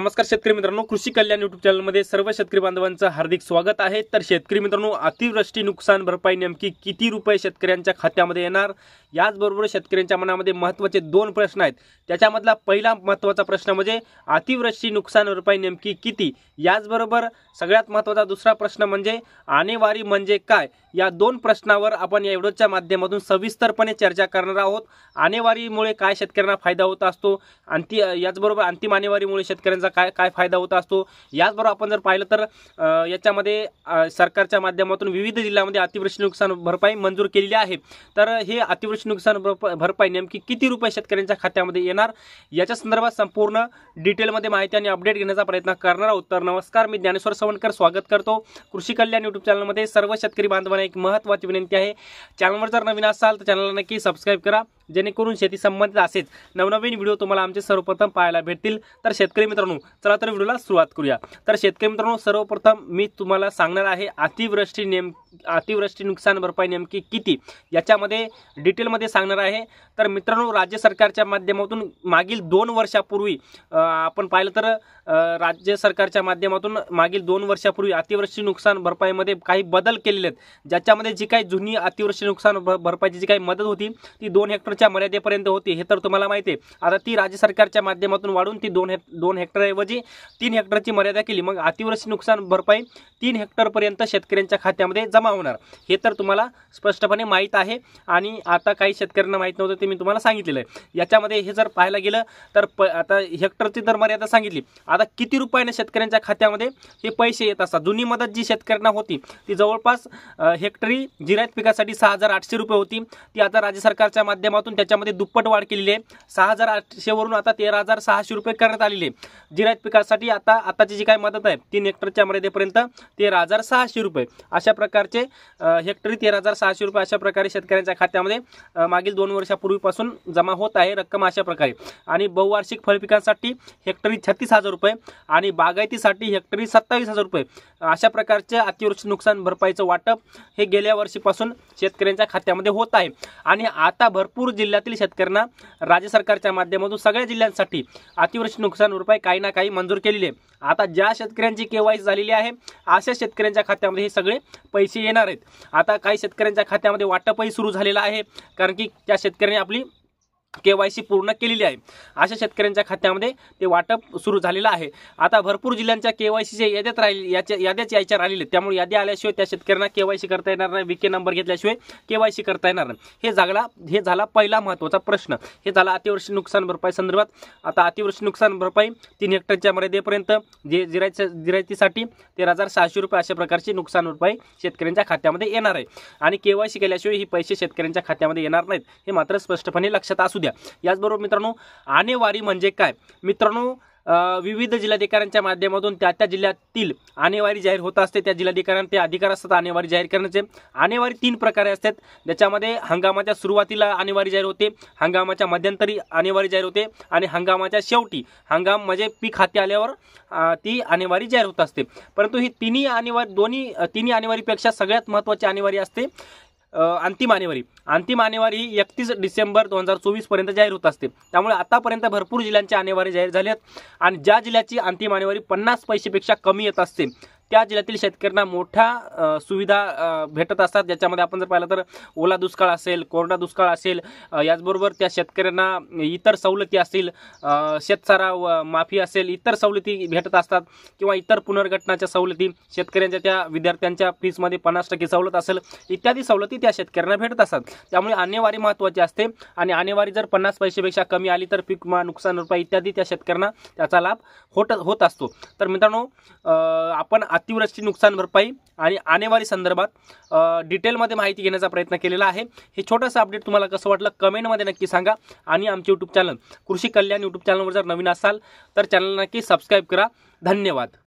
नमस्कार शेतकरी मित्रांनो, कृषी कल्याण यूट्यूब चॅनलमध्ये सर्व शेतकरी बांधवांचं हार्दिक स्वागत आहे। तर शेतकरी मित्रांनो, अतिवृष्टी नुकसान भरपाई नेमकी किती रुपये शेतकऱ्यांच्या खात्यामध्ये येणार, याचबरोबर शेतकऱ्यांच्या मनामध्ये महत्त्वाचे दोन प्रश्न आहेत। त्याच्यामधला पहिला महत्त्वाचा प्रश्न म्हणजे अतिवृष्टी नुकसान भरपाई नेमकी किती, याचबरोबर सगळ्यात महत्त्वाचा दुसरा प्रश्न म्हणजे आणेवारी म्हणजे काय। या दोन प्रश्नावर आपण या व्हिडिओच्या माध्यमातून सविस्तरपणे चर्चा करणार आहोत। आणेवारीमुळे काय शेतकऱ्यांना फायदा होत असतो आणि याचबरोबर अंतिम आणेवारीमुळे शेतकऱ्यांचा काय काय फायदा होत असतो। याचबरोबर आपण जर पाहिलं तर याच्यामध्ये सरकारच्या माध्यमातून विविध जिल्ह्यांमध्ये अतिवृष्टी नुकसान भरपाई मंजूर केलेली आहे। तर हे अतिवृष्टी नुकसान भरपाई नेमकी किती रुपये शेतकऱ्यांच्या खात्यामध्ये येणार, याच्या संदर्भात संपूर्ण डिटेलमध्ये माहिती आणि अपडेट घेण्याचा प्रयत्न करणार आहोत। तर नमस्कार, मी ज्ञानेश्वर सवणकर स्वागत करतो कृषी कल्याण यूट्यूब चॅनलमध्ये। सर्व शेतकरी बांधवांना एक महत्त्वाची विनंती आहे, चॅनलवर जर नवीन असाल तर चॅनलला नक्की सबस्क्राइब करा, जेणेकरून शेती संबंधित असेच नवनवीन व्हिडिओ तुम्हाला आमचे सर्वप्रथम पाहायला भेटतील। तर शेतकरी मित्रांनो, चला तर व्हिडिओला सुरुवात करूया। तर शेतकरी मित्रांनो, सर्वप्रथम मी तुम्हाला सांगणार आहे अतिवृष्टी नुकसान भरपाई नेमकी किती, याच्यामध्ये डिटेलमध्ये सांगणार आहे। तर मित्रांनो, राज्य सरकारच्या माध्यमातून मागील 2 वर्षापूर्वी आपण पाहिलं तर राज्य सरकारच्या माध्यमातून मागील 2 वर्षापूर्वी अतिवृष्टी नुकसान भरपाईमध्ये काही बदल केलेले आहेत, ज्याच्यामध्ये जी काही जुनी अतिवृष्टी नुकसान भरपाईची जी काही मदत होती ती 2 हेक्टरच्या मर्यादेपर्यंत होती, हे तर तुम्हाला माहिती आहे। आता ती राज्य सरकारच्या माध्यमातून वाढून ती 2 हेक्टरऐवजी 3 हेक्टरची मर्यादा केली। मग अतिवृष्टी नुकसान भरपाई 3 हेक्टरपर्यंत शेतकऱ्यांच्या खात्यामध्ये जमा होणार, हे तर तुम्हाला स्पष्टपणे माहीत आहे। आणि आता काही शेतकऱ्यांना माहीत नव्हतं, ते मी तुम्हाला सांगितलेलं आहे। याच्यामध्ये हे जर पाहायला गेलं तर आता हेक्टरची तर मर्यादा सांगितली, आता किती रुपयाने शेतकऱ्यांच्या खात्यामध्ये हे पैसे येत असतात। जुनी मदत जी शेतकऱ्यांना होती ती जवळपास हेक्टरी जिरायत पिकासाठी 6,800 रुपये होती, ती आता राज्य सरकारच्या माध्यमातून त्याच्यामध्ये दुप्पट वाढ केलेली आहे। 6,800 वरून आता 13,600 रुपये करण्यात आलेले आहे। जिरायत पिकासाठी आताची जी काही मदत आहे 3 हेक्टरच्या मर्यादेपर्यंत 13,600 रुपये, अशा प्रकारचे हेक्टरी 13,600 रुपये अशा प्रकारे शेतकऱ्यांच्या खात्यामध्ये मागील 2 वर्षापूर्वीपासून जमा होत आहे रक्कम अशा प्रकारे। आणि बहुवार्षिक फळपिकांसाठी हेक्टरी 36,000 रुपये आणि बागायतीसाठी हेक्टरी 27,000 रुपये अशा प्रकारचे अतिवृष्टी नुकसान भरपाईचं वाटप हे गेल्या वर्षीपासून शेतकऱ्यांच्या खात्यामध्ये होत आहे। आणि आता भरपूर जिल्ह्यातील शेतकऱ्यांना राज्य सरकारच्या माध्यमातून सगळ्या जिल्ह्यांसाठी अतिवृष्टी नुकसान भरपाई काही ना काही मंजूर केलेली आहे। आता ज्या शेतकऱ्यांची केवायसी झालेली आहे अशा शेतकऱ्यांच्या खात्यामध्ये हे सगळे पैसे येणार आहेत। आता काही शेतकऱ्यांच्या खात्यामध्ये वाटपही सुरू झालेलं आहे, कारण की त्या शेतकऱ्यांनी आपली केवायसी पूर्ण केलेली आहे। अशा शेतकऱ्यांच्या खात्यामध्ये ते वाटप सुरू झालेलं आहे। आता भरपूर जिल्ह्यांच्या केवायसीच्या याद्याच यायच्या राहिलेल्या, त्यामुळे यादी आल्याशिवाय त्या शेतकऱ्यांना केवायसी करता येणार नाही, विके नंबर घेतल्याशिवाय केवायसी करता येणार नाही। हे झाला पहिला महत्त्वाचा प्रश्न। हे झाला अतिवृष्टी नुकसान भरपाई संदर्भात। आता अतिवृष्टी नुकसान भरपाई 3 हेक्टरच्या मर्यादेपर्यंत जे जिरायतीसाठी 13,600 रुपये अशा प्रकारची नुकसान भरपाई शेतकऱ्यांच्या खात्यामध्ये येणार आहे। आणि केवायसी केल्याशिवाय ही पैसे शेतकऱ्यांच्या खात्यामध्ये येणार नाहीत, हे मात्र स्पष्टपणे लक्षात असू द्या। याचबरोबर मित्रांनो, आणेवारी म्हणजे काय मित्रांनो, विविध जिल्हाधिकाऱ्यांच्या माध्यमातून त्या जिल्ह्यातील आणेवारी जाहीर होत असते। त्या जिल्हाधिकाऱ्यांना ते अधिकार असतात आणेवारी जाहीर करण्याचे। आणेवारी 3 प्रकारे असतात, ज्याच्यामध्ये हंगामाच्या सुरुवातीला आणेवारी जाहीर होते, हंगामाच्या मध्यंतरी आणेवारी जाहीर होते आणि हंगामाच्या शेवटी, हंगाम म्हणजे पीक हाती आल्यावर ती आणेवारी जाहीर होत असते। परंतु ही तिन्ही आणेवारीपेक्षा सगळ्यात महत्त्वाची आणेवारी असते अंतिम आणेवारी। अंतिम आणेवारी ही 31 डिसेंबर 2024 पर्यंत जाहीर होत असते। त्यामुळे आतापर्यंत भरपूर जिल्ह्यांची आणेवारी जाहीर झाली आहेत। आणि ज्या जिल्ह्याची अंतिम आणेवारी 50 पैसेपेक्षा कमी येत असते त्या जिल्ह्यातील शेतकऱ्यांना मोठ्या सुविधा भेटत असतात। ज्याच्यामध्ये आपण जर पाहिलं तर ओला दुष्काळ असेल, कोरडा दुष्काळ असेल, याचबरोबर त्या शेतकऱ्यांना इतर सवलती असतील, शेतसारा माफी असेल, इतर सवलती भेटत असतात, किंवा इतर पुनर्गठनाच्या सवलती, शेतकऱ्यांच्या त्या विद्यार्थ्यांच्या फीसमध्ये 50% सवलत असेल, इत्यादी सवलती त्या शेतकऱ्यांना भेटत असतात। त्यामुळे आणेवारी महत्त्वाची असते। आणि आणेवारी जर 50 पैसेपेक्षा कमी आली तर पीक नुकसान भरपाई इत्यादी त्या शेतकऱ्यांना त्याचा लाभ होत असतो। तर मित्रांनो, आपण अतिवृष्टी नुकसान भरपाई आणि आणेवारी संदर्भात डिटेलमध्ये माहिती घेण्याचा प्रयत्न केलेला आहे। हे छोटंसं अपडेट तुम्हाला कसं वाटलं कमेंटमध्ये नक्की सांगा। आणि आमचे यूट्यूब चॅनल कृषी कल्याण यूट्यूब चॅनलवर जर नवीन असाल तर चॅनलला नक्की सबस्क्राईब करा। धन्यवाद।